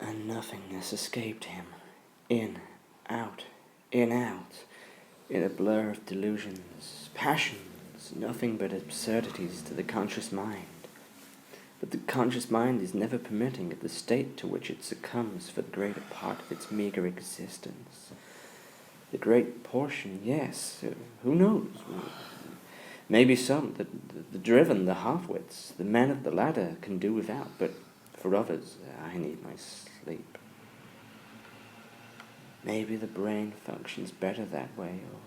and nothingness escaped him. In, out, in, out, in a blur of delusions, passions, nothing but absurdities to the conscious mind. But the conscious mind is never permitting of the state to which it succumbs for the greater part of its meagre existence. The great portion, yes, who knows? Maybe some, the driven, the half-wits, the men of the ladder can do without, but for others, I need my sleep. Maybe the brain functions better that way, or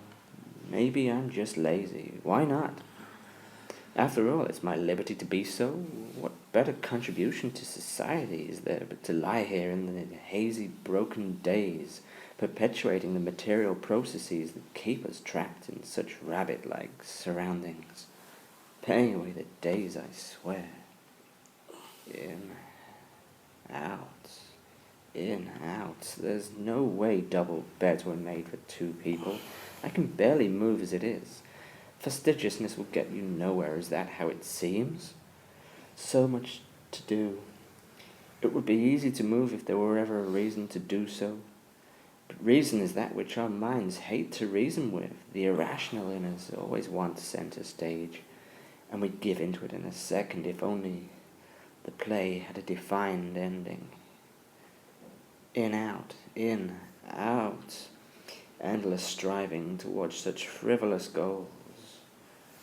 maybe I'm just lazy. Why not? After all, it's my liberty to be so. What better contribution to society is there but to lie here in the hazy, broken days, perpetuating the material processes that keep us trapped in such rabbit-like surroundings, paying away the days, I swear. In, out, in, out. There's no way double beds were made for two people. I can barely move as it is. Fastidiousness will get you nowhere. Is that how it seems? So much to do. It would be easy to move if there were ever a reason to do so. But reason is that which our minds hate to reason with. The irrational in us always wants center stage, and we'd give into it in a second if only the play had a defined ending. In, out, endless striving towards such frivolous goals.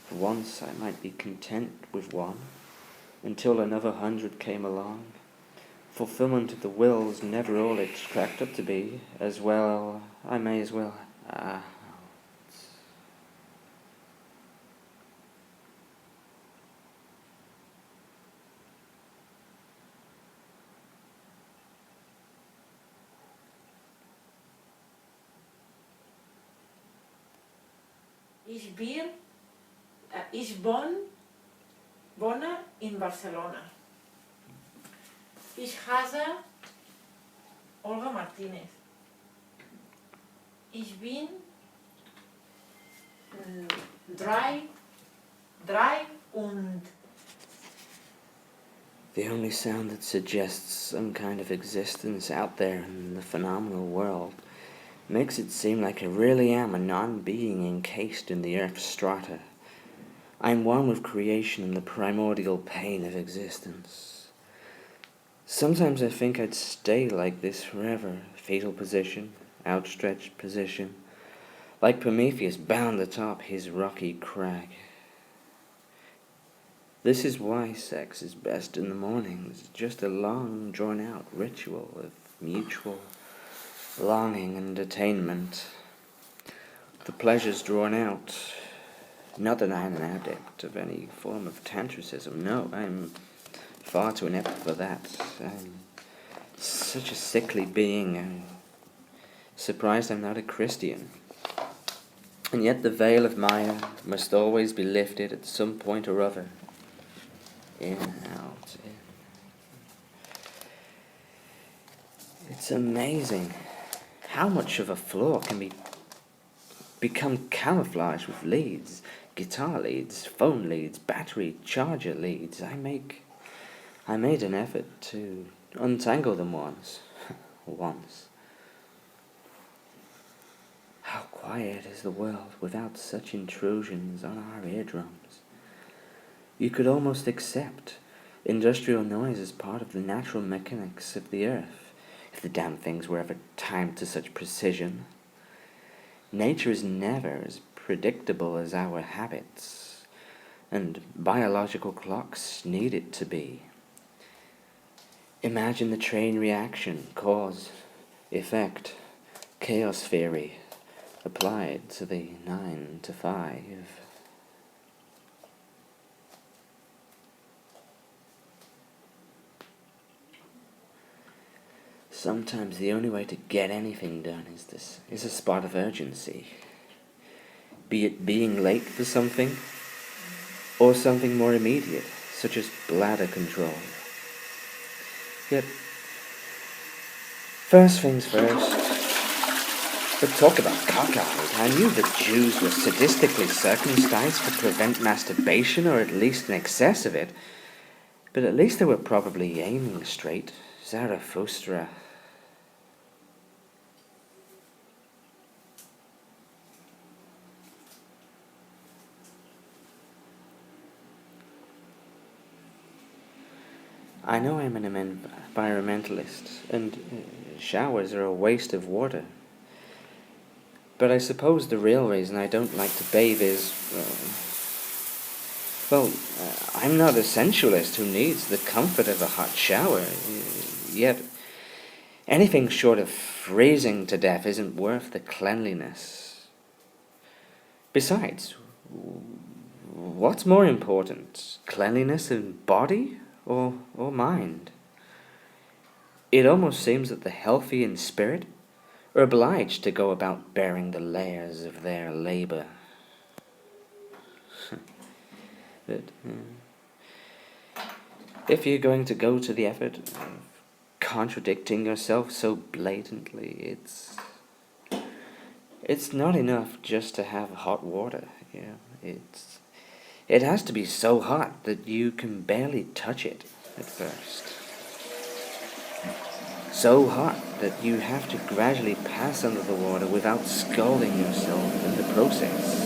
For once I might be content with one, until another 100 came along. Fulfillment of the will's never all it's cracked up to be. As well, I may as well. Ich wohne in Barcelona. Ich heiße Olga Martínez. Ich bin drei und... The only sound that suggests some kind of existence out there in the phenomenal world makes it seem like I really am a non-being encased in the earth's strata. I am one with creation and the primordial pain of existence. Sometimes I think I'd stay like this forever, fetal position, outstretched position, like Prometheus bound atop his rocky crag. This is why sex is best in the mornings, just a long, drawn-out ritual of mutual longing and attainment. The pleasure's drawn out. Not that I'm an adept of any form of tantricism. No, I'm far too inept for that. I'm such a sickly being. I'm surprised I'm not a Christian. And yet the veil of Maya must always be lifted at some point or other. In, out, in. It's amazing how much of a floor can become camouflaged with leads, guitar leads, phone leads, battery charger leads. I made an effort to untangle them once. How quiet is the world without such intrusions on our eardrums. You could almost accept industrial noise as part of the natural mechanics of the earth, if the damn things were ever timed to such precision. Nature is never as predictable as our habits, and biological clocks need it to be. Imagine the chain reaction, cause, effect, chaos theory applied to the 9 to 5. Sometimes the only way to get anything done is a spot of urgency. Be it being late for something, or something more immediate, such as bladder control. Yet, first things first, but talk about cockeyed. I knew that Jews were sadistically circumcised to prevent masturbation, or at least an excess of it, but at least they were probably aiming straight. Zarathustra I know I'm an environmentalist, and showers are a waste of water. But I suppose the real reason I don't like to bathe is, I'm not a sensualist who needs the comfort of a hot shower. Yet, anything short of freezing to death isn't worth the cleanliness. Besides, what's more important, cleanliness in body or mind? It almost seems that the healthy in spirit are obliged to go about bearing the layers of their labour. But if you're going to go to the effort of contradicting yourself so blatantly, it's not enough just to have hot water. It has to be so hot that you can barely touch it at first. So hot that you have to gradually pass under the water without scalding yourself in the process.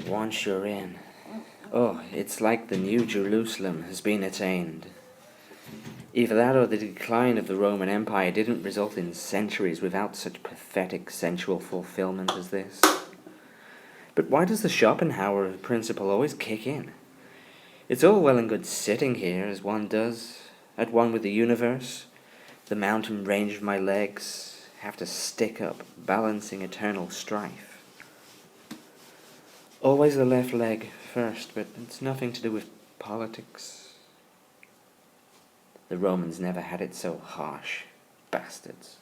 Once you're in, it's like the New Jerusalem has been attained. Either that or the decline of the Roman Empire didn't result in centuries without such pathetic sensual fulfillment as this. But why does the Schopenhauer principle always kick in? It's all well and good sitting here as one does, at one with the universe, the mountain range of my legs, have to stick up, balancing eternal strife. Always the left leg first, but it's nothing to do with politics. The Romans never had it so harsh, bastards.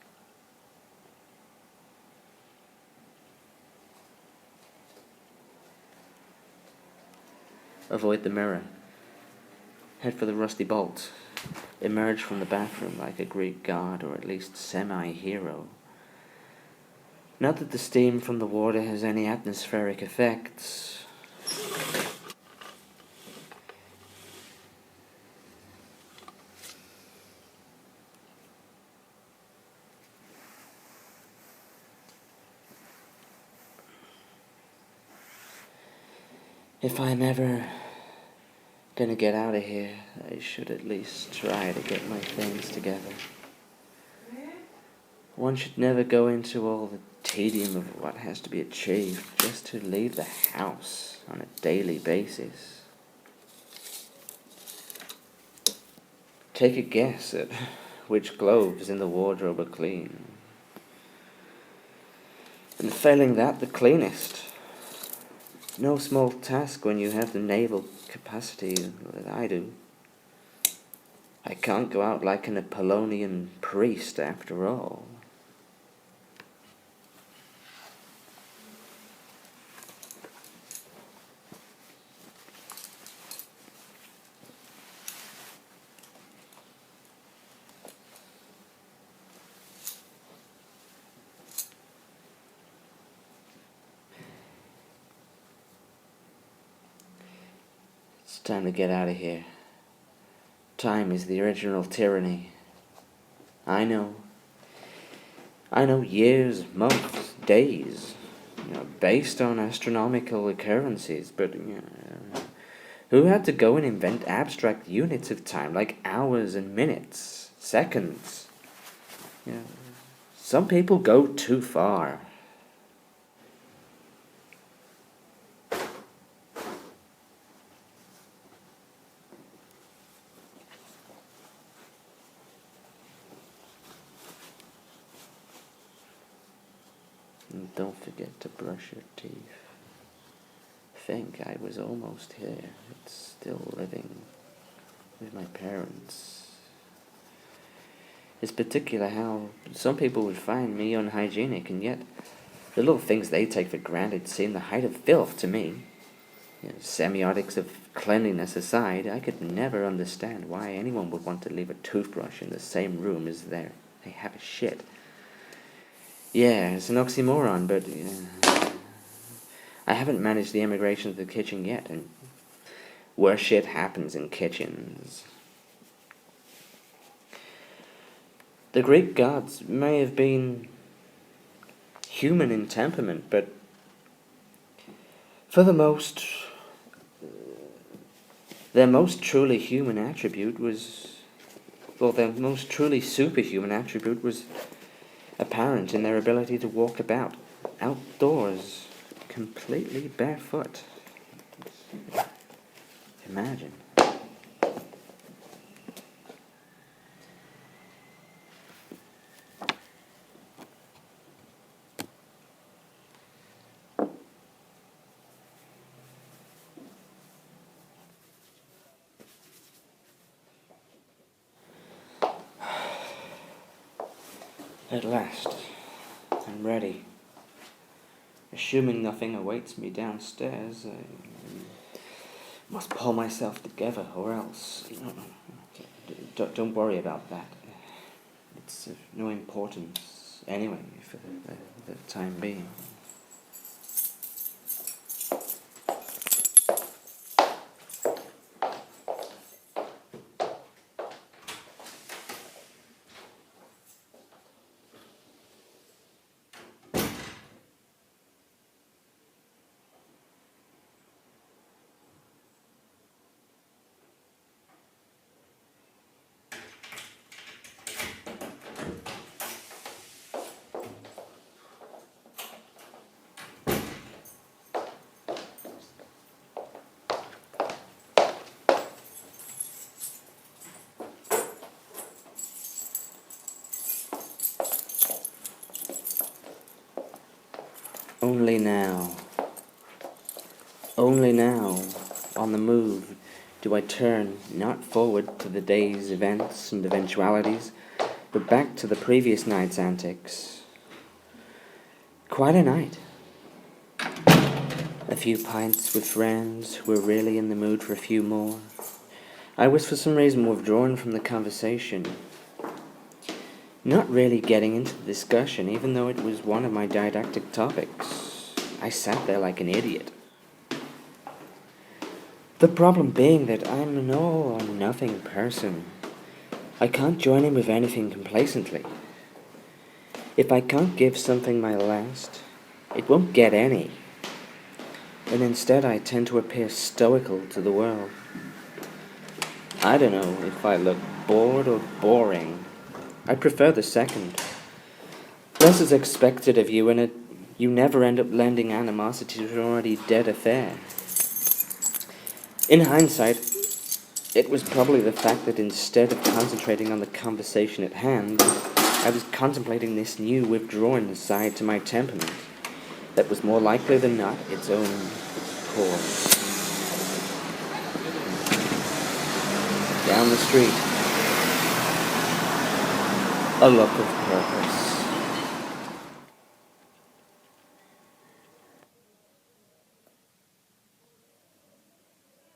Avoid the mirror. Head for the rusty bolt. Emerge from the bathroom like a Greek god, or at least semi-hero. Not that the steam from the water has any atmospheric effects. If I'm ever gonna get out of here, I should at least try to get my things together. One should never go into all the tedium of what has to be achieved just to leave the house on a daily basis. Take a guess at which clothes in the wardrobe are clean. And failing that, the cleanest. No small task when you have the naval capacity that I do. I can't go out like an Apollonian priest after all. It's time to get out of here. Time is the original tyranny. I know years, months, days, based on astronomical occurrences, but who had to go and invent abstract units of time like hours and minutes, seconds? Some people go too far. And don't forget to brush your teeth. Think I was almost here. It's still living with my parents. It's particular how some people would find me unhygienic, and yet the little things they take for granted seem the height of filth to me. Semiotics of cleanliness aside, I could never understand why anyone would want to leave a toothbrush in the same room as they have a shit. Yeah, it's an oxymoron, but I haven't managed the immigration of the kitchen yet, and worse shit happens in kitchens. The Greek gods may have been human in temperament, but for the most, their most truly human attribute was, well, their most truly superhuman attribute was apparent in their ability to walk about outdoors completely barefoot. Imagine. At last, I'm ready. Assuming nothing awaits me downstairs, I must pull myself together, or else... Don't worry about that. It's of no importance anyway, for the time being. Only now, on the move, do I turn not forward to the day's events and eventualities, but back to the previous night's antics. Quite a night. A few pints with friends who were really in the mood for a few more. I was for some reason withdrawn from the conversation, not really getting into the discussion, even though it was one of my didactic topics. I sat there like an idiot. The problem being that I'm an all or nothing person. I can't join in with anything complacently. If I can't give something my last, it won't get any. And instead I tend to appear stoical to the world. I don't know if I look bored or boring. I prefer the second. Less is expected of you, and you never end up lending animosity to an already dead affair. In hindsight, it was probably the fact that instead of concentrating on the conversation at hand, I was contemplating this new withdrawn side to my temperament that was more likely than not its own cause. Down the street, a look of purpose.